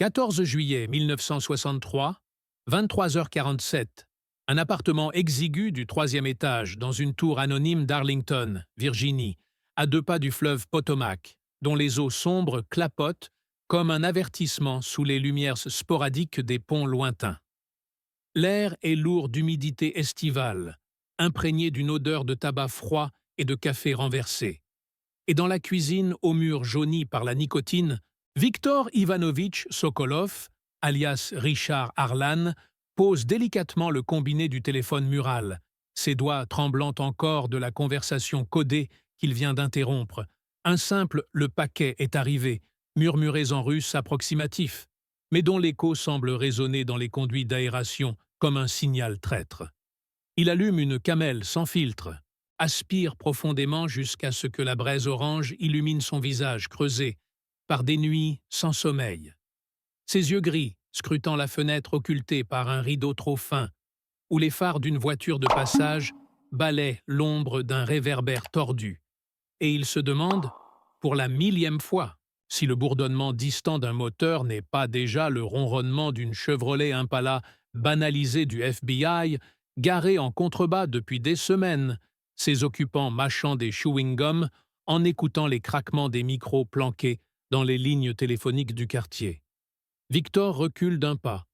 14 juillet 1963, 23h47. Un appartement exigu du troisième étage dans une tour anonyme d'Arlington, Virginie, à 2 pas du fleuve Potomac, dont les eaux sombres clapotent comme un avertissement sous les lumières sporadiques des ponts lointains. L'air est lourd d'humidité estivale, imprégné d'une odeur de tabac froid et de café renversé. Et dans la cuisine aux murs jaunis par la nicotine, Viktor Ivanovitch Sokolov, alias Richard Harlan, pose délicatement le combiné du téléphone mural, ses doigts tremblant encore de la conversation codée qu'il vient d'interrompre. Un simple « le paquet est arrivé », murmurés en russe approximatif, mais dont l'écho semble résonner dans les conduits d'aération comme un signal traître. Il allume une camelle sans filtre, aspire profondément jusqu'à ce que la braise orange illumine son visage creusé par des nuits sans sommeil. Ses yeux gris, scrutant la fenêtre occultée par un rideau trop fin, où les phares d'une voiture de passage balaient l'ombre d'un réverbère tordu. Et il se demande, pour la 1000e fois, si le bourdonnement distant d'un moteur n'est pas déjà le ronronnement d'une Chevrolet Impala banalisée du FBI, garée en contrebas depuis des semaines, ses occupants mâchant des chewing-gums en écoutant les craquements des micros planqués dans les lignes téléphoniques du quartier. Victor recule d'un pas.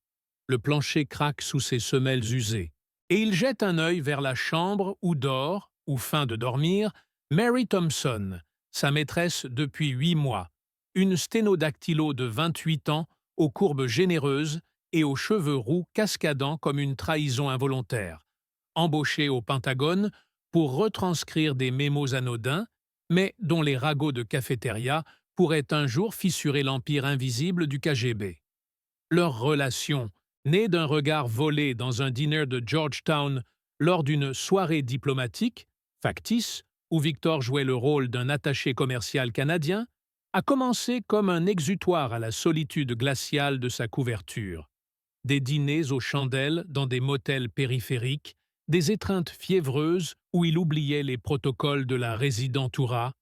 Le plancher craque sous ses semelles usées. Et il jette un œil vers la chambre où dort, ou feint de dormir, Mary Thompson, sa maîtresse depuis 8 mois, une sténodactylo de 28 ans, aux courbes généreuses et aux cheveux roux cascadant comme une trahison involontaire, embauchée au Pentagone pour retranscrire des mémos anodins, mais dont les ragots de cafétéria pourraient un jour fissurer l'empire invisible du KGB. Leur relation, née d'un regard volé dans un dîner de Georgetown lors d'une soirée diplomatique, factice, où Victor jouait le rôle d'un attaché commercial canadien, a commencé comme un exutoire à la solitude glaciale de sa couverture. Des dîners aux chandelles dans des motels périphériques, des étreintes fiévreuses où il oubliait les protocoles de la résidentura,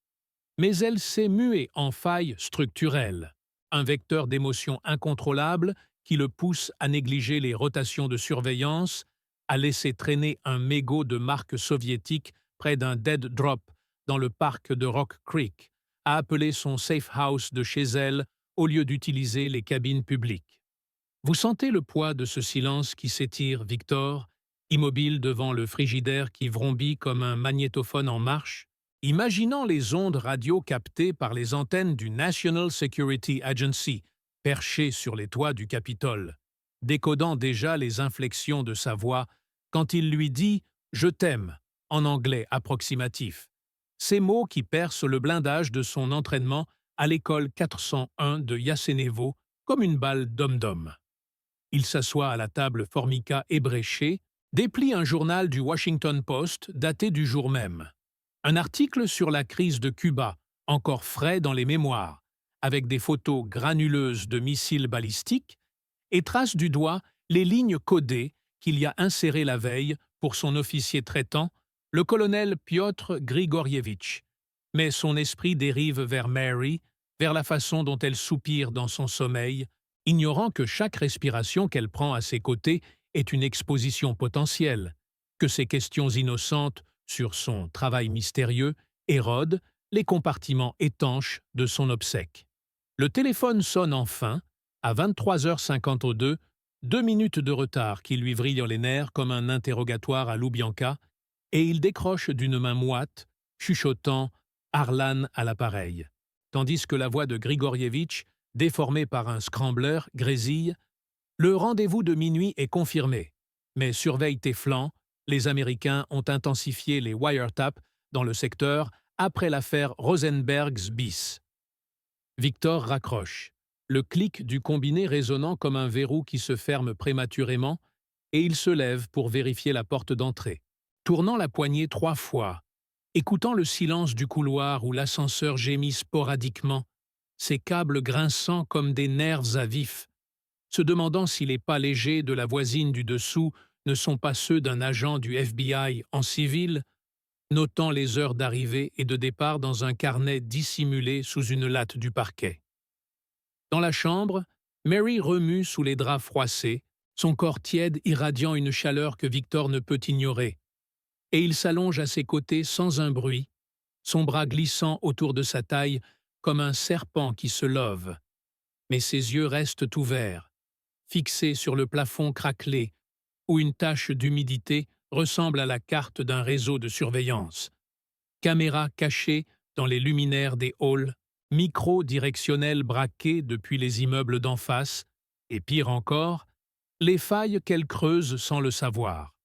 mais elle s'est muée en faille structurelle, un vecteur d'émotions incontrôlables qui le pousse à négliger les rotations de surveillance, à laisser traîner un mégot de marque soviétique près d'un dead drop dans le parc de Rock Creek, à appeler son safe house de chez elle au lieu d'utiliser les cabines publiques. Vous sentez le poids de ce silence qui s'étire, Victor, immobile devant le frigidaire qui vrombit comme un magnétophone en marche, imaginant les ondes radio captées par les antennes du National Security Agency, perchées sur les toits du Capitole, décodant déjà les inflexions de sa voix quand il lui dit « Je t'aime » en anglais approximatif, ces mots qui percent le blindage de son entraînement à l'école 401 de Yasenevo comme une balle dom-dom. Il s'assoit à la table formica ébréchée, déplie un journal du Washington Post daté du jour même. Un article sur la crise de Cuba, encore frais dans les mémoires, avec des photos granuleuses de missiles balistiques, et trace du doigt les lignes codées qu'il y a insérées la veille pour son officier traitant, le colonel Piotr Grigorievitch. Mais son esprit dérive vers Mary, vers la façon dont elle soupire dans son sommeil, ignorant que chaque respiration qu'elle prend à ses côtés est une exposition potentielle, que ses questions innocentes sur son travail mystérieux érodent les compartiments étanches de son obsèque. Le téléphone sonne enfin, à 23h52, 2 minutes de retard qui lui vrillent les nerfs comme un interrogatoire à Loubianca, et il décroche d'une main moite, chuchotant Harlan à l'appareil, tandis que la voix de Grigorievitch, déformée par un scrambler, grésille. Le rendez-vous de minuit est confirmé, mais surveille tes flancs, les Américains ont intensifié les wiretaps dans le secteur après l'affaire Rosenbergs bis. Victor raccroche, le clic du combiné résonnant comme un verrou qui se ferme prématurément, et il se lève pour vérifier la porte d'entrée. Tournant la poignée 3 fois, écoutant le silence du couloir où l'ascenseur gémit sporadiquement, ses câbles grinçant comme des nerfs à vif, se demandant si les pas légers de la voisine du dessous ne sont pas ceux d'un agent du FBI en civil, notant les heures d'arrivée et de départ dans un carnet dissimulé sous une latte du parquet. Dans la chambre, Mary remue sous les draps froissés, son corps tiède irradiant une chaleur que Victor ne peut ignorer. Et il s'allonge à ses côtés sans un bruit, son bras glissant autour de sa taille comme un serpent qui se love. Mais ses yeux restent ouverts, fixés sur le plafond craquelé, où une tache d'humidité ressemble à la carte d'un réseau de surveillance. Caméras cachées dans les luminaires des halls, micros directionnels braqués depuis les immeubles d'en face, et pire encore, les failles qu'elle creuse sans le savoir.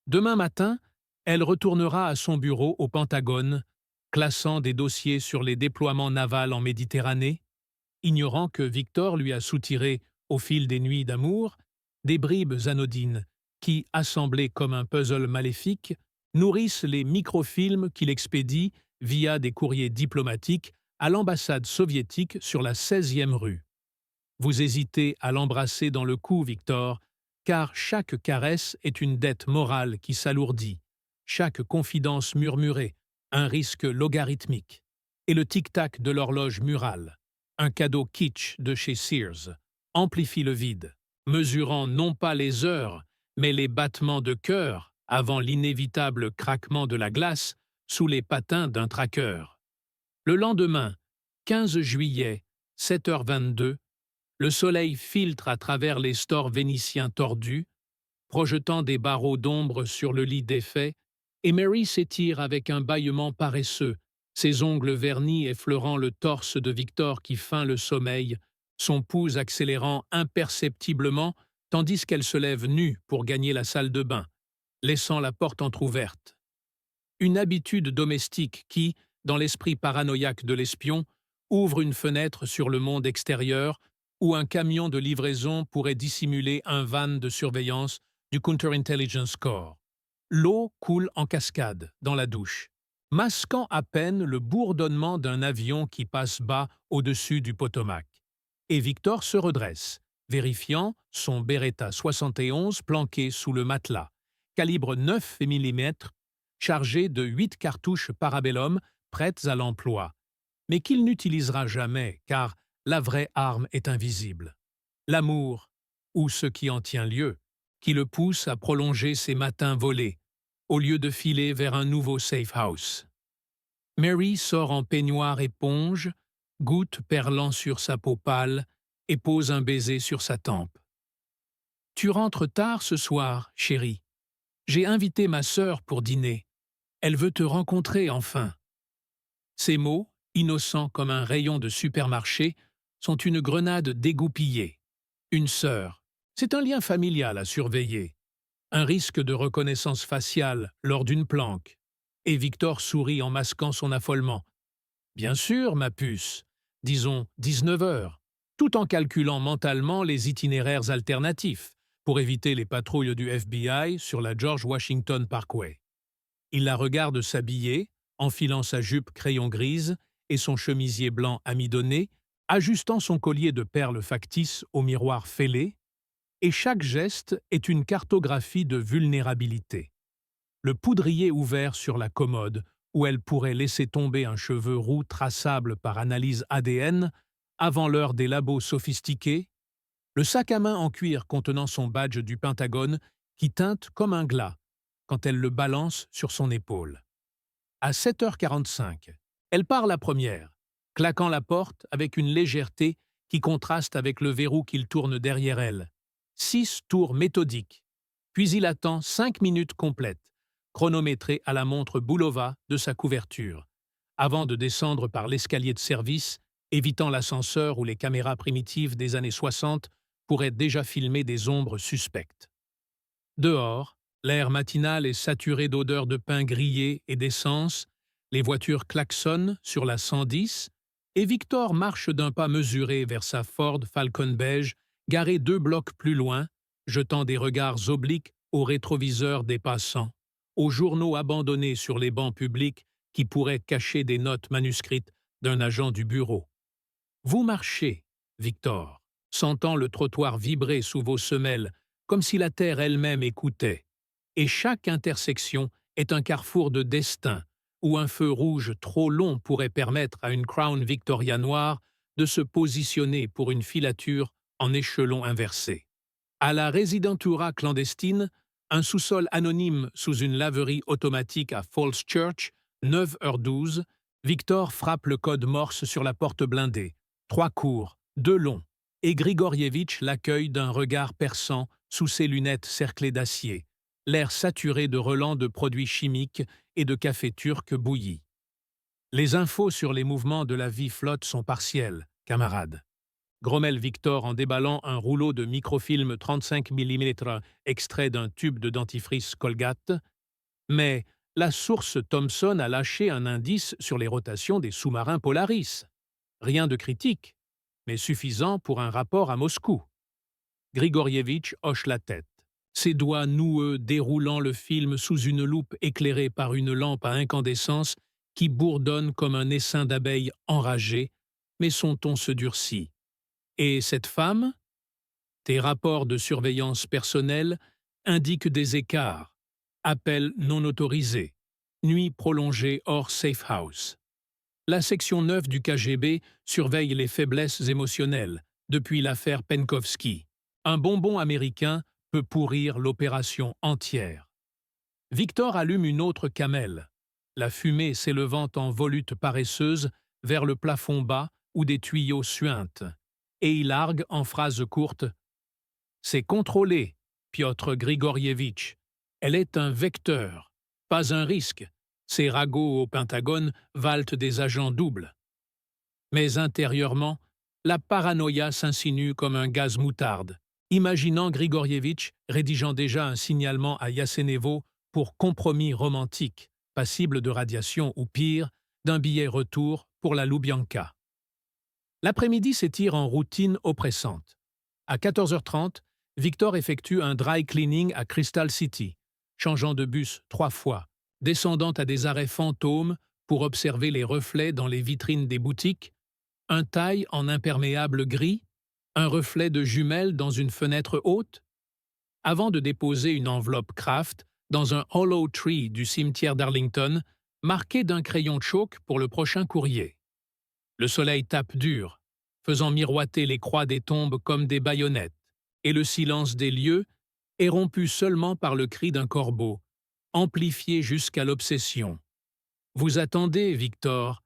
Demain matin, elle retournera à son bureau au Pentagone, classant des dossiers sur les déploiements navals en Méditerranée, ignorant que Victor lui a soutiré, au fil des nuits d'amour, des bribes anodines qui, assemblées comme un puzzle maléfique, nourrissent les microfilms qu'il expédie via des courriers diplomatiques à l'ambassade soviétique sur la 16e rue. Vous hésitez à l'embrasser dans le cou, Victor, car chaque caresse est une dette morale qui s'alourdit, chaque confidence murmurée, un risque logarithmique, et le tic-tac de l'horloge murale, un cadeau kitsch de chez Sears, amplifie le vide, mesurant non pas les heures, mais les battements de cœur avant l'inévitable craquement de la glace sous les patins d'un tracker. Le lendemain, 15 juillet, 7h22, le soleil filtre à travers les stores vénitiens tordus, projetant des barreaux d'ombre sur le lit défait, et Mary s'étire avec un bâillement paresseux, ses ongles vernis effleurant le torse de Victor qui feint le sommeil, son pouls accélérant imperceptiblement tandis qu'elle se lève nue pour gagner la salle de bain, laissant la porte entr'ouverte. Une habitude domestique qui, dans l'esprit paranoïaque de l'espion, ouvre une fenêtre sur le monde extérieur où un camion de livraison pourrait dissimuler un van de surveillance du Counterintelligence Corps. L'eau coule en cascade dans la douche, masquant à peine le bourdonnement d'un avion qui passe bas au-dessus du Potomac. Et Victor se redresse, vérifiant son Beretta 71 planqué sous le matelas, calibre 9 mm, chargé de 8 cartouches Parabellum prêtes à l'emploi, mais qu'il n'utilisera jamais car la vraie arme est invisible. L'amour, ou ce qui en tient lieu, qui le pousse à prolonger ses matins volés, au lieu de filer vers un nouveau safe house. Mary sort en peignoir éponge, gouttes perlant sur sa peau pâle, et pose un baiser sur sa tempe. « Tu rentres tard ce soir, chérie. J'ai invité ma sœur pour dîner. Elle veut te rencontrer enfin. » Ces mots, innocents comme un rayon de supermarché, sont une grenade dégoupillée. Une sœur, c'est un lien familial à surveiller. Un risque de reconnaissance faciale lors d'une planque. Et Victor sourit en masquant son affolement. « Bien sûr, ma puce. Disons 19 heures. » tout en calculant mentalement les itinéraires alternatifs pour éviter les patrouilles du FBI sur la George Washington Parkway. Il la regarde s'habiller, enfilant sa jupe crayon grise et son chemisier blanc amidonné, ajustant son collier de perles factices au miroir fêlé, et chaque geste est une cartographie de vulnérabilité. Le poudrier ouvert sur la commode, où elle pourrait laisser tomber un cheveu roux traçable par analyse ADN, avant l'heure des labos sophistiqués, le sac à main en cuir contenant son badge du Pentagone qui teinte comme un glas quand elle le balance sur son épaule. À 7h45, elle part la première, claquant la porte avec une légèreté qui contraste avec le verrou qu'il tourne derrière elle. 6 tours méthodiques, puis il attend 5 minutes complètes, chronométrées à la montre Bulova de sa couverture, avant de descendre par l'escalier de service, évitant l'ascenseur où les caméras primitives des années 60 pourraient déjà filmer des ombres suspectes. Dehors, l'air matinal est saturé d'odeurs de pain grillé et d'essence, les voitures klaxonnent sur la 110, et Victor marche d'un pas mesuré vers sa Ford Falcon beige, garée 2 blocs plus loin, jetant des regards obliques aux rétroviseurs des passants, aux journaux abandonnés sur les bancs publics qui pourraient cacher des notes manuscrites d'un agent du bureau. Vous marchez, Victor, sentant le trottoir vibrer sous vos semelles, comme si la terre elle-même écoutait. Et chaque intersection est un carrefour de destin, où un feu rouge trop long pourrait permettre à une Crown Victoria noire de se positionner pour une filature en échelon inversé. À la résidentura clandestine, un sous-sol anonyme sous une laverie automatique à Falls Church, 9h12, Victor frappe le code Morse sur la porte blindée. 3 courts, 2 longs, et Grigorievitch l'accueille d'un regard perçant sous ses lunettes cerclées d'acier, l'air saturé de relents de produits chimiques et de café turc bouilli. Les infos sur les mouvements de la vie flotte sont partielles, camarades. Grommelle Victor en déballant un rouleau de microfilm 35 mm extrait d'un tube de dentifrice Colgate, mais la source Thomson a lâché un indice sur les rotations des sous-marins Polaris. Rien de critique, mais suffisant pour un rapport à Moscou. Grigorievitch hoche la tête, ses doigts noueux déroulant le film sous une loupe éclairée par une lampe à incandescence qui bourdonne comme un essaim d'abeilles enragées, mais son ton se durcit. Et cette femme? Tes rapports de surveillance personnelle indiquent des écarts. Appel non autorisé. Nuit prolongée hors safe house. La section 9 du KGB surveille les faiblesses émotionnelles depuis l'affaire Penkovsky. Un bonbon américain peut pourrir l'opération entière. Victor allume une autre camelle, la fumée s'élevant en volutes paresseuses vers le plafond bas où des tuyaux suintent, et il largue en phrases courtes « C'est contrôlé, Piotr Grigorievitch. Elle est un vecteur, pas un risque. Ces ragots au Pentagone valent des agents doubles. » Mais intérieurement, la paranoïa s'insinue comme un gaz moutarde, imaginant Grigorievitch rédigeant déjà un signalement à Yasenevo pour compromis romantique, passible de radiation ou pire, d'un billet retour pour la Loubianka. L'après-midi s'étire en routine oppressante. À 14h30, Victor effectue un dry cleaning à Crystal City, changeant de bus 3 fois, descendant à des arrêts fantômes pour observer les reflets dans les vitrines des boutiques, un taille en imperméable gris, un reflet de jumelles dans une fenêtre haute, avant de déposer une enveloppe Kraft dans un hollow tree du cimetière d'Arlington, marqué d'un crayon chalk pour le prochain courrier. Le soleil tape dur, faisant miroiter les croix des tombes comme des baïonnettes, et le silence des lieux est rompu seulement par le cri d'un corbeau, amplifié jusqu'à l'obsession. Vous attendez, Victor,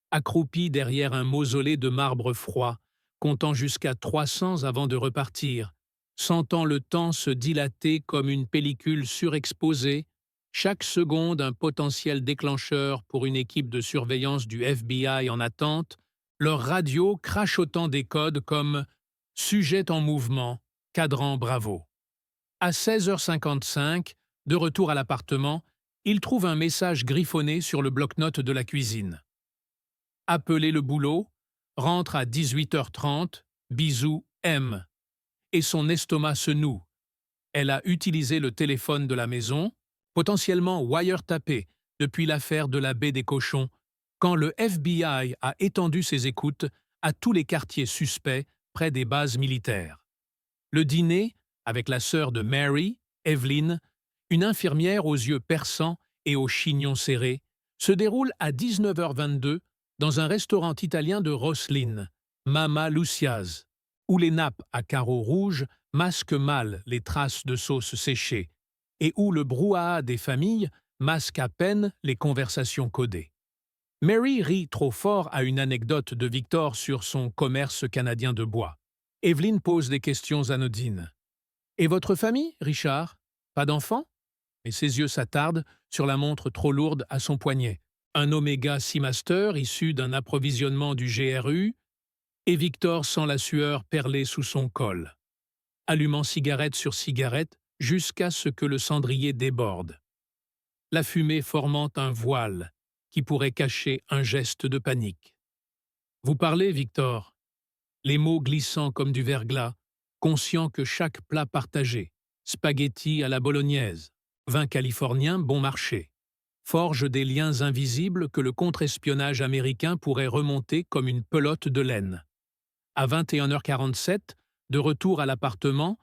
accroupi derrière un mausolée de marbre froid, comptant jusqu'à 300 avant de repartir, sentant le temps se dilater comme une pellicule surexposée, chaque seconde un potentiel déclencheur pour une équipe de surveillance du FBI en attente, leur radio crachotant des codes comme « Sujet en mouvement, cadran bravo ». À 16h55, de retour à l'appartement, il trouve un message griffonné sur le bloc-notes de la cuisine. Appelez le boulot, rentre à 18h30, bisous M. Et son estomac se noue. Elle a utilisé le téléphone de la maison, potentiellement wiretappé depuis l'affaire de la baie des cochons, quand le FBI a étendu ses écoutes à tous les quartiers suspects près des bases militaires. Le dîner, avec la sœur de Mary, Evelyn, une infirmière aux yeux perçants et aux chignons serrés, se déroule à 19h22 dans un restaurant italien de Rosslyn, Mama Lucia's, où les nappes à carreaux rouges masquent mal les traces de sauce séchée et où le brouhaha des familles masque à peine les conversations codées. Mary rit trop fort à une anecdote de Victor sur son commerce canadien de bois. Evelyn pose des questions anodines. « Et votre famille, Richard? Pas d'enfants ?» Mais ses yeux s'attardent sur la montre trop lourde à son poignet. Un Omega Seamaster issu d'un approvisionnement du GRU, et Victor sent la sueur perler sous son col, allumant cigarette sur cigarette jusqu'à ce que le cendrier déborde. La fumée formant un voile qui pourrait cacher un geste de panique. « Vous parlez, Victor ?» Les mots glissant comme du verglas, conscient que chaque plat partagé, spaghetti à la bolognaise, vin californien bon marché, forge des liens invisibles que le contre-espionnage américain pourrait remonter comme une pelote de laine. À 21h47, de retour à l'appartement,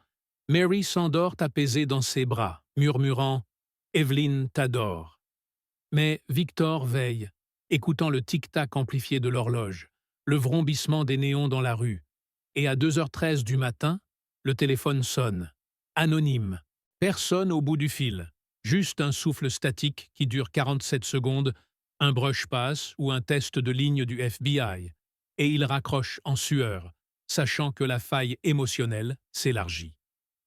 Mary s'endort apaisée dans ses bras, murmurant « Evelyn t'adore ». Mais Victor veille, écoutant le tic-tac amplifié de l'horloge, le vrombissement des néons dans la rue, Et à 2h13 du matin, le téléphone sonne. Anonyme. Personne au bout du fil. Juste un souffle statique qui dure 47 secondes, un brush pass ou un test de ligne du FBI. Et il raccroche en sueur, sachant que la faille émotionnelle s'élargit.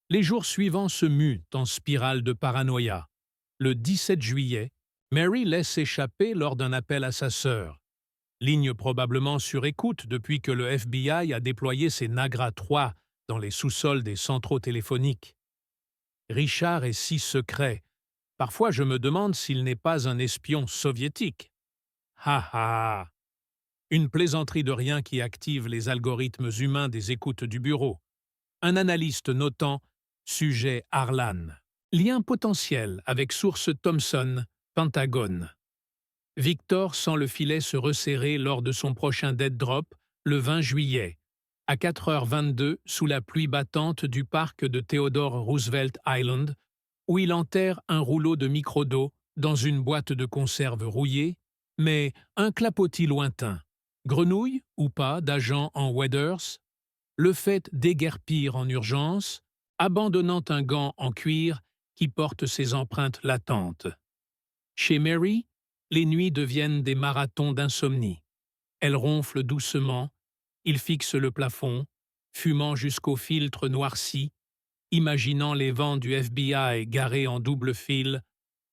Les jours suivants se muent en spirale de paranoïa. Le 17 juillet, Mary laisse échapper lors d'un appel à sa sœur. Ligne probablement sur écoute depuis que le FBI a déployé ses Nagra 3 dans les sous-sols des centraux téléphoniques. Richard est si secret. Parfois je me demande s'il n'est pas un espion soviétique. Ha ha! Une plaisanterie de rien qui active les algorithmes humains des écoutes du bureau. Un analyste notant « Sujet Harlan ». Lien potentiel avec source Thomson, Pentagone. Victor sent le filet se resserrer lors de son prochain dead drop, le 20 juillet, à 4h22 sous la pluie battante du parc de Theodore Roosevelt Island, où il enterre un rouleau de micro-dos dans une boîte de conserve rouillée, mais un clapotis lointain. Grenouille ou pas d'agent en waders, le fait déguerpir en urgence, abandonnant un gant en cuir qui porte ses empreintes latentes. Chez Mary, les nuits deviennent des marathons d'insomnie. Elle ronfle doucement, il fixe le plafond, fumant jusqu'au filtre noirci, imaginant les vents du FBI garés en double fil,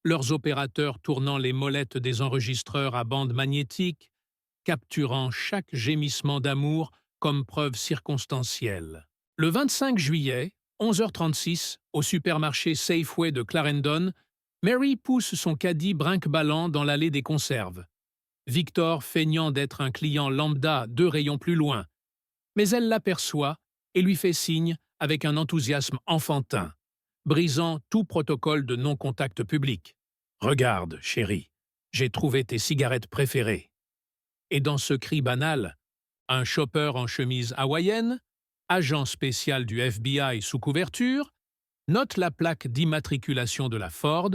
leurs opérateurs tournant les molettes des enregistreurs à bande magnétique, capturant chaque gémissement d'amour comme preuve circonstancielle. Le 25 juillet, 11h36, au supermarché Safeway de Clarendon, Mary pousse son caddie brinque-ballant dans l'allée des conserves. Victor feignant d'être un client lambda 2 rayons plus loin. Mais elle l'aperçoit et lui fait signe avec un enthousiasme enfantin, brisant tout protocole de non-contact public. « Regarde, chérie, j'ai trouvé tes cigarettes préférées. » Et dans ce cri banal, un chopper en chemise hawaïenne, agent spécial du FBI sous couverture, note la plaque d'immatriculation de la Ford,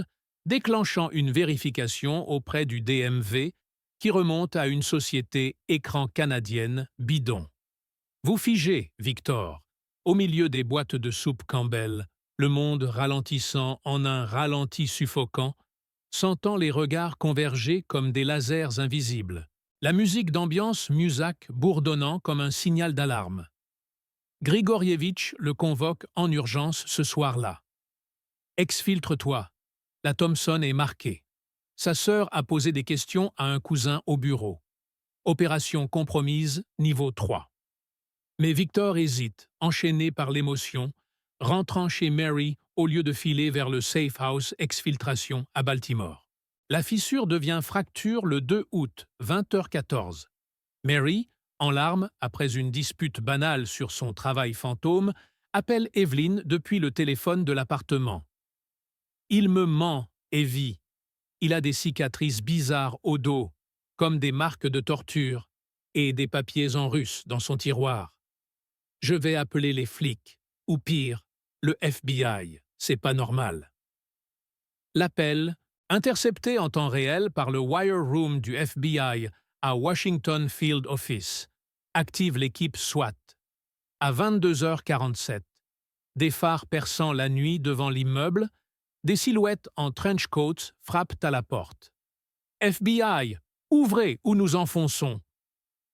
déclenchant une vérification auprès du DMV qui remonte à une société écran canadienne bidon. Vous figez, Victor, au milieu des boîtes de soupe Campbell, le monde ralentissant en un ralenti suffocant, sentant les regards converger comme des lasers invisibles. La musique d'ambiance Muzak bourdonnant comme un signal d'alarme. Grigorievitch le convoque en urgence ce soir-là. « Exfiltre-toi. La Thomson est marquée. Sa sœur a posé des questions à un cousin au bureau. Opération compromise, niveau 3. » Mais Victor hésite, enchaîné par l'émotion, rentrant chez Mary au lieu de filer vers le Safe House Exfiltration à Baltimore. La fissure devient fracture le 2 août, 20h14. Mary, en larmes après une dispute banale sur son travail fantôme, appelle Evelyn depuis le téléphone de l'appartement. « Il me ment, Evie. Il a des cicatrices bizarres au dos, comme des marques de torture, et des papiers en russe dans son tiroir. Je vais appeler les flics, ou pire, le FBI. C'est pas normal. » L'appel, intercepté en temps réel par le Wire Room du FBI à Washington Field Office, active l'équipe SWAT. À 22h47, des phares perçant la nuit devant l'immeuble, des silhouettes en trench coats frappent à la porte. « FBI, ouvrez ou nous enfonçons !»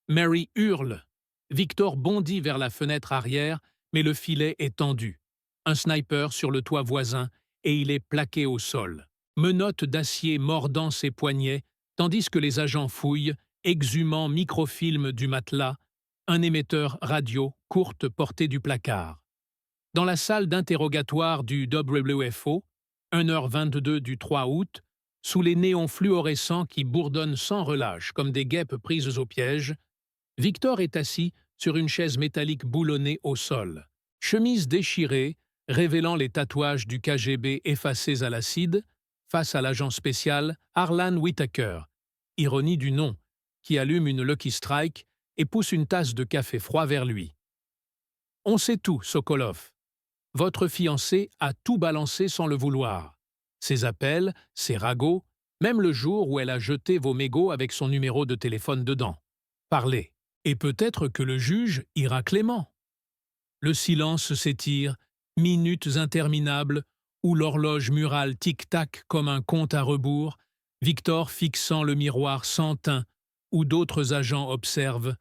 Mary hurle. Victor bondit vers la fenêtre arrière, mais le filet est tendu. Un sniper sur le toit voisin et il est plaqué au sol. Menottes d'acier mordant ses poignets, tandis que les agents fouillent, exhumant microfilm du matelas, un émetteur radio courte portée du placard. Dans la salle d'interrogatoire du WFO, 1h22 du 3 août, sous les néons fluorescents qui bourdonnent sans relâche comme des guêpes prises au piège, Victor est assis sur une chaise métallique boulonnée au sol, chemise déchirée, révélant les tatouages du KGB effacés à l'acide, face à l'agent spécial Harlan Whitaker, ironie du nom, qui allume une Lucky Strike et pousse une tasse de café froid vers lui. « On sait tout, Sokolov. Votre fiancé a tout balancé sans le vouloir. Ses appels, ses ragots, même le jour où elle a jeté vos mégots avec son numéro de téléphone dedans. Parlez. Et peut-être que le juge ira clément. » Le silence s'étire, minutes interminables, où l'horloge murale tic-tac comme un compte à rebours, Victor fixant le miroir sans teint, où d'autres agents observent,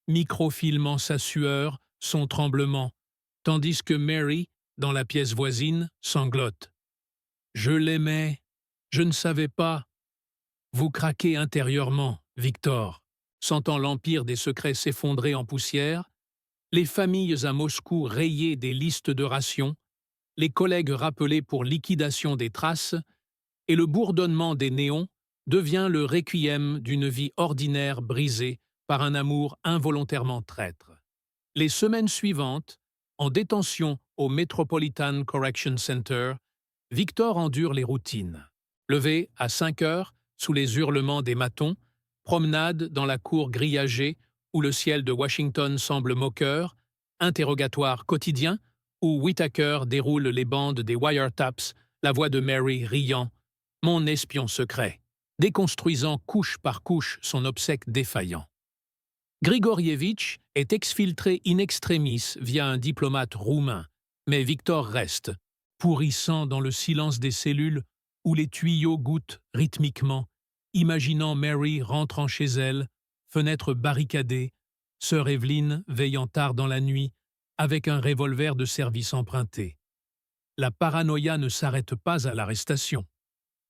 microfilmant sa sueur, son tremblement, tandis que Mary, dans la pièce voisine, sanglote. « Je l'aimais, je ne savais pas. » Vous craquez intérieurement, Victor, sentant l'empire des secrets s'effondrer en poussière, les familles à Moscou rayées des listes de rations, les collègues rappelés pour liquidation des traces, et le bourdonnement des néons devient le requiem d'une vie ordinaire brisée par un amour involontairement traître. Les semaines suivantes, en détention au Metropolitan Correction Center, Victor endure les routines. Levé à 5 heures, sous les hurlements des matons, promenade dans la cour grillagée où le ciel de Washington semble moqueur, interrogatoire quotidien où Whitaker déroule les bandes des wiretaps, la voix de Mary riant « Mon espion secret », déconstruisant couche par couche son obsèque défaillant. Grigorievitch est exfiltré in extremis via un diplomate roumain, mais Victor reste, pourrissant dans le silence des cellules où les tuyaux goûtent rythmiquement, imaginant Mary rentrant chez elle, fenêtre barricadée, sœur Evelyne veillant tard dans la nuit, avec un revolver de service emprunté. La paranoïa ne s'arrête pas à l'arrestation.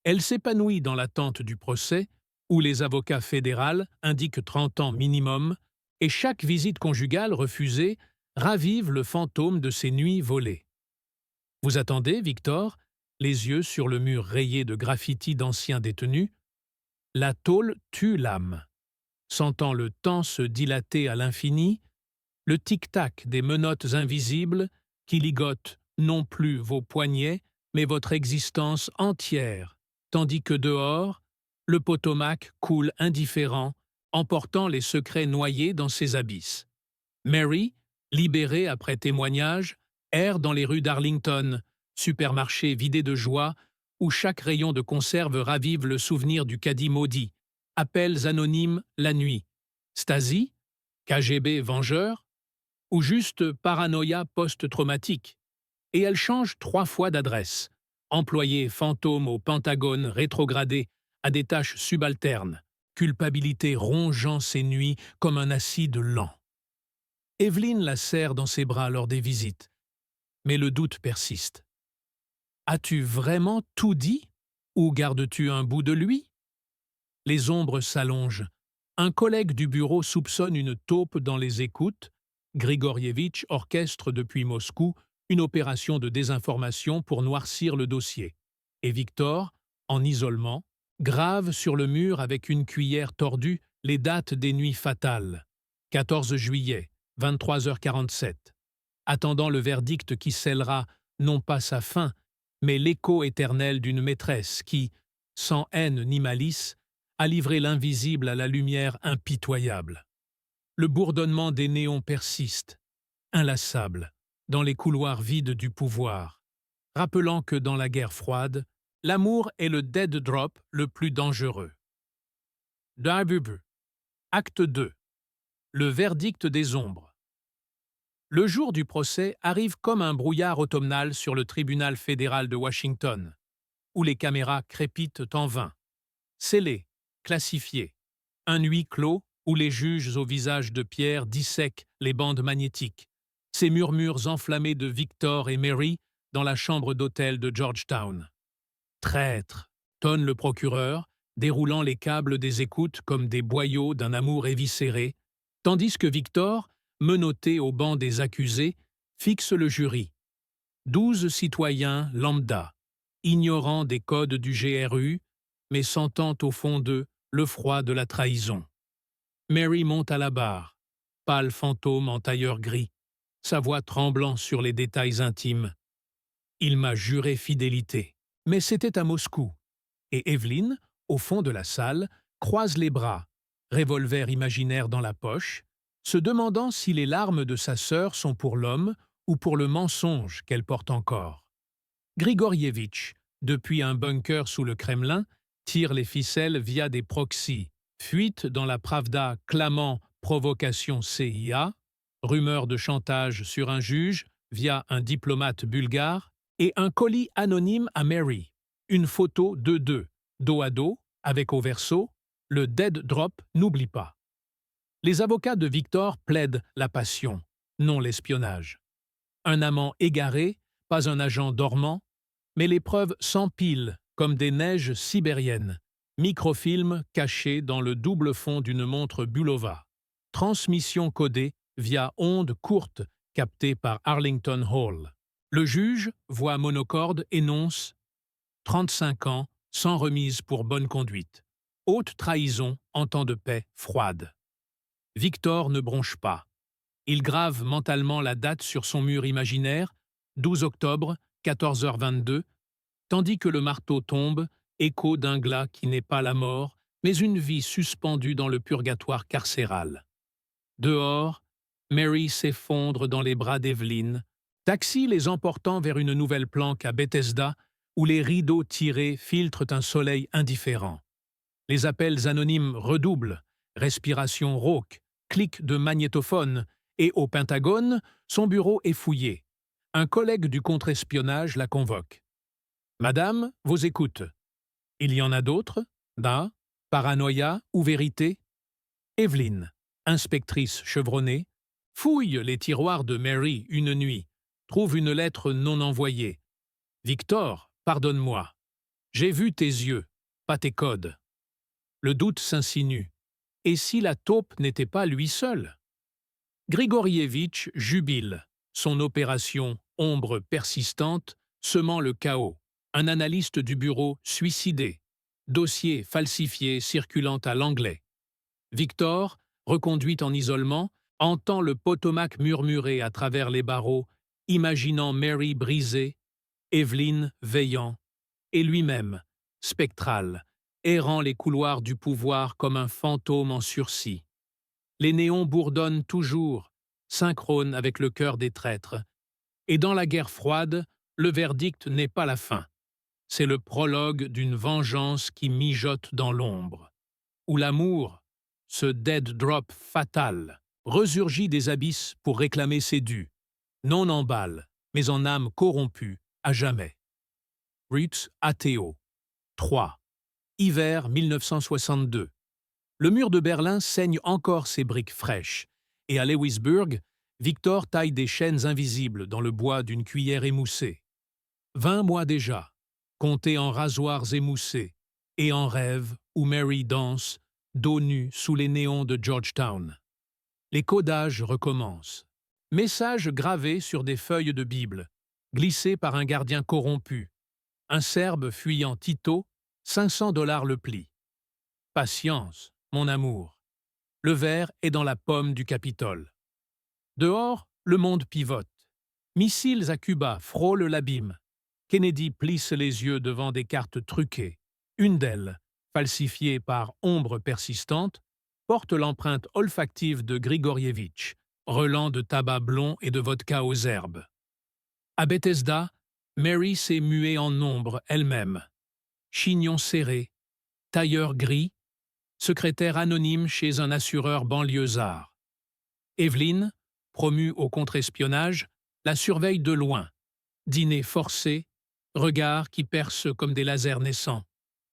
Elle s'épanouit dans l'attente du procès, où les avocats fédéraux indiquent 30 ans minimum, et chaque visite conjugale refusée ravive le fantôme de ces nuits volées. Vous attendez, Victor, les yeux sur le mur rayé de graffitis d'anciens détenus. La tôle tue l'âme. Sentant le temps se dilater à l'infini, le tic-tac des menottes invisibles qui ligotent non plus vos poignets, mais votre existence entière, tandis que dehors, le Potomac coule indifférent, emportant les secrets noyés dans ses abysses. Mary, libérée après témoignage, erre dans les rues d'Arlington, supermarché vidé de joie, où chaque rayon de conserve ravive le souvenir du caddie maudit, appels anonymes la nuit, Stasi, KGB vengeur, ou juste paranoïa post-traumatique. Et elle change 3 fois d'adresse, employé fantôme au Pentagone rétrogradé à des tâches subalternes, culpabilité rongeant ses nuits comme un acide lent. Evelyne la serre dans ses bras lors des visites, mais le doute persiste. As-tu vraiment tout dit, ou gardes-tu un bout de lui? Les ombres s'allongent. Un collègue du bureau soupçonne une taupe dans les écoutes. Grigorievitch orchestre depuis Moscou une opération de désinformation pour noircir le dossier. Et Victor, en isolement, grave sur le mur avec une cuillère tordue les dates des nuits fatales. 14 juillet, 23h47. Attendant le verdict qui scellera non pas sa fin, mais l'écho éternel d'une maîtresse qui, sans haine ni malice, a livré l'invisible à la lumière impitoyable. Le bourdonnement des néons persiste, inlassable, dans les couloirs vides du pouvoir, rappelant que dans la guerre froide, l'amour est le dead drop le plus dangereux. Darbubu. Acte 2. Le verdict des ombres. Le jour du procès arrive comme un brouillard automnal sur le tribunal fédéral de Washington, où les caméras crépitent en vain. Scellés, classifiés, un huis clos où les juges au visage de pierre dissèquent les bandes magnétiques, ces murmures enflammés de Victor et Mary dans la chambre d'hôtel de Georgetown. Traître, tonne le procureur, déroulant les câbles des écoutes comme des boyaux d'un amour éviscéré, tandis que Victor, menotté au banc des accusés, fixe le jury. 12 citoyens lambda, ignorant des codes du GRU, mais sentant au fond d'eux le froid de la trahison. Mary monte à la barre, pâle fantôme en tailleur gris, sa voix tremblant sur les détails intimes. Il m'a juré fidélité, mais c'était à Moscou. Et Evelyne, au fond de la salle, croise les bras, revolver imaginaire dans la poche, se demandant si les larmes de sa sœur sont pour l'homme ou pour le mensonge qu'elle porte encore. Grigorievitch, depuis un bunker sous le Kremlin, tire les ficelles via des proxys, fuite dans la Pravda clamant « provocation CIA », rumeur de chantage sur un juge via un diplomate bulgare, et un colis anonyme à Mary, une photo d'eux deux, dos à dos, avec au verso « Le dead drop n'oublie pas ». Les avocats de Victor plaident la passion, non l'espionnage. Un amant égaré, pas un agent dormant, mais les preuves s'empilent comme des neiges sibériennes. Microfilm caché dans le double fond d'une montre Bulova. Transmission codée via ondes courtes captées par Arlington Hall. Le juge, voix monocorde, énonce « 35 ans, sans remise pour bonne conduite. Haute trahison en temps de paix froide. » Victor ne bronche pas. Il grave mentalement la date sur son mur imaginaire, 12 octobre, 14h22, tandis que le marteau tombe, écho d'un glas qui n'est pas la mort, mais une vie suspendue dans le purgatoire carcéral. Dehors, Mary s'effondre dans les bras d'Evelyn, taxi les emportant vers une nouvelle planque à Bethesda, où les rideaux tirés filtrent un soleil indifférent. Les appels anonymes redoublent, respiration rauque, clics de magnétophone, et au Pentagone, son bureau est fouillé. Un collègue du contre-espionnage la convoque. « Madame, vos écoutes. » Il y en a d'autres? Da? Paranoïa ou vérité? Evelyn, inspectrice chevronnée, fouille les tiroirs de Mary une nuit, trouve une lettre non envoyée. « Victor, pardonne-moi. J'ai vu tes yeux, pas tes codes. » Le doute s'insinue. Et si la taupe n'était pas lui seul? Grigorievitch jubile, son opération ombre persistante semant le chaos. Un analyste du bureau suicidé, dossier falsifié circulant à l'anglais. Victor, reconduit en isolement, entend le Potomac murmurer à travers les barreaux, imaginant Mary brisée, Evelyn veillant, et lui-même, spectral, errant les couloirs du pouvoir comme un fantôme en sursis. Les néons bourdonnent toujours, synchrones avec le cœur des traîtres. Et dans la guerre froide, le verdict n'est pas la fin. C'est le prologue d'une vengeance qui mijote dans l'ombre. Où l'amour, ce dead drop fatal, resurgit des abysses pour réclamer ses dus, non en balle, mais en âme corrompue, à jamais. Roots Ateo. 3. Hiver 1962. Le mur de Berlin saigne encore ses briques fraîches, et à Lewisburg, Victor taille des chaînes invisibles dans le bois d'une cuillère émoussée. 20 mois déjà, comptés en rasoirs émoussés, et en rêve où Mary danse, dos nu sous les néons de Georgetown. Les codages recommencent. Messages gravés sur des feuilles de Bible, glissés par un gardien corrompu. Un Serbe fuyant Tito, 500 $ le pli. Patience, mon amour. Le verre est dans la pomme du Capitole. Dehors, le monde pivote. Missiles à Cuba frôlent l'abîme. Kennedy plisse les yeux devant des cartes truquées. Une d'elles, falsifiée par ombre persistante, porte l'empreinte olfactive de Grigorievitch, relent de tabac blond et de vodka aux herbes. À Bethesda, Mary s'est muée en ombre elle-même. Chignon serré, tailleur gris, secrétaire anonyme chez un assureur banlieusard. Evelyn, promue au contre-espionnage, la surveille de loin. Dîner forcé, regards qui percent comme des lasers naissants.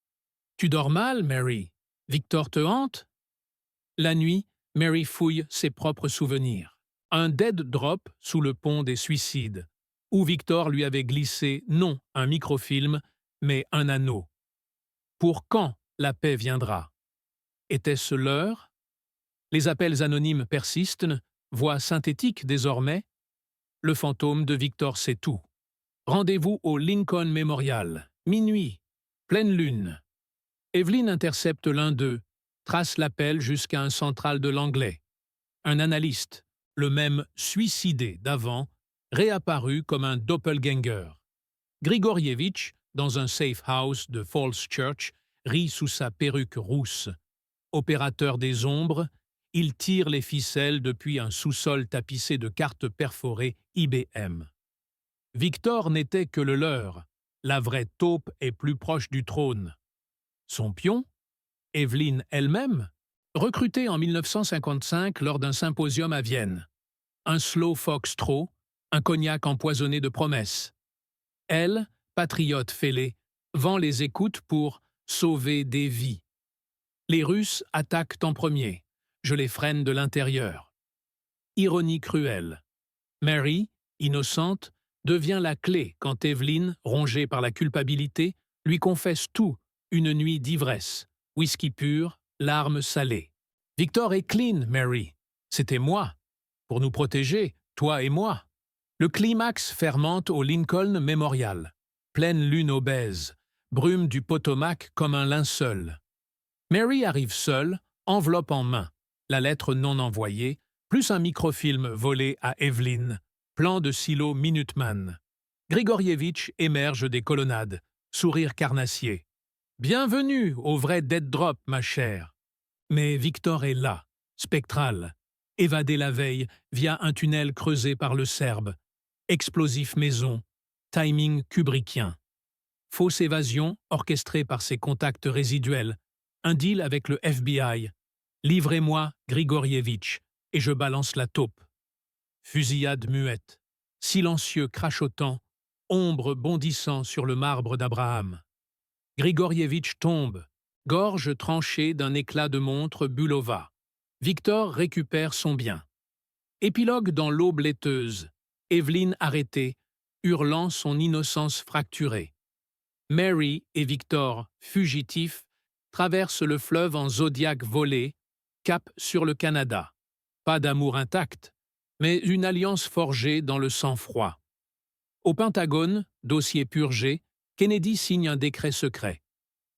« Tu dors mal, Mary? Victor te hante ?» La nuit, Mary fouille ses propres souvenirs. Un dead drop sous le pont des suicides, où Victor lui avait glissé non un microfilm, mais un anneau. Pour quand la paix viendra? Était-ce l'heure? Les appels anonymes persistent, voix synthétique désormais. Le fantôme de Victor sait tout. Rendez-vous au Lincoln Memorial, minuit, pleine lune. Evelyn intercepte l'un d'eux, trace l'appel jusqu'à un central de l'anglais. Un analyste, le même suicidé d'avant, réapparu comme un doppelganger. Grigorievitch, dans un safe house de Falls Church, rit sous sa perruque rousse. Opérateur des ombres, il tire les ficelles depuis un sous-sol tapissé de cartes perforées IBM. Victor n'était que le leur, la vraie taupe est plus proche du trône. Son pion, Evelyn elle-même, recrutée en 1955 lors d'un symposium à Vienne. un slow foxtrot, un cognac empoisonné de promesses. Elle, patriote fêlée, vend les écoutes pour sauver des vies. Les Russes attaquent en premier. Je les freine de l'intérieur. Ironie cruelle. Mary, innocente, devient la clé quand Evelyn, rongée par la culpabilité, lui confesse tout, une nuit d'ivresse, whisky pur, larmes salées. Victor est clean, Mary. C'était moi. Pour nous protéger, toi et moi. Le climax fermente au Lincoln Memorial. Pleine lune obèse, brume du Potomac comme un linceul. Mary arrive seule, enveloppe en main, la lettre non envoyée, plus un microfilm volé à Evelyn, plan de silo Minuteman. Grigorievitch émerge des colonnades, sourire carnassier. « Bienvenue au vrai dead drop, ma chère !» Mais Victor est là, spectral, évadé la veille via un tunnel creusé par le Serbe. Explosif maison, timing kubrickien. Fausse évasion orchestrée par ses contacts résiduels. Un deal avec le FBI. Livrez-moi Grigorievitch et je balance la taupe. Fusillade muette. Silencieux crachotant. Ombre bondissant sur le marbre d'Abraham. Grigorievitch tombe. Gorge tranchée d'un éclat de montre Bulova. Victor récupère son bien. Épilogue dans l'aube laiteuse. Evelyn arrêtée, hurlant son innocence fracturée. Mary et Victor, fugitifs, traversent le fleuve en zodiaque volé, cap sur le Canada. Pas d'amour intact, mais une alliance forgée dans le sang-froid. Au Pentagone, dossier purgé, Kennedy signe un décret secret.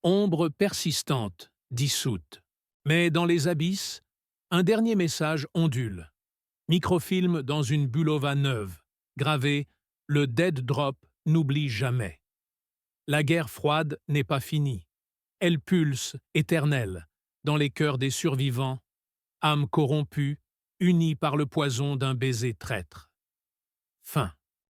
Ombre persistante, dissoute. Mais dans les abysses, un dernier message ondule. Microfilm dans une Bulova neuve, gravé « Le dead drop n'oublie jamais ». La guerre froide n'est pas finie. Elle pulse, éternelle, dans les cœurs des survivants, âmes corrompues, unies par le poison d'un baiser traître. Fin.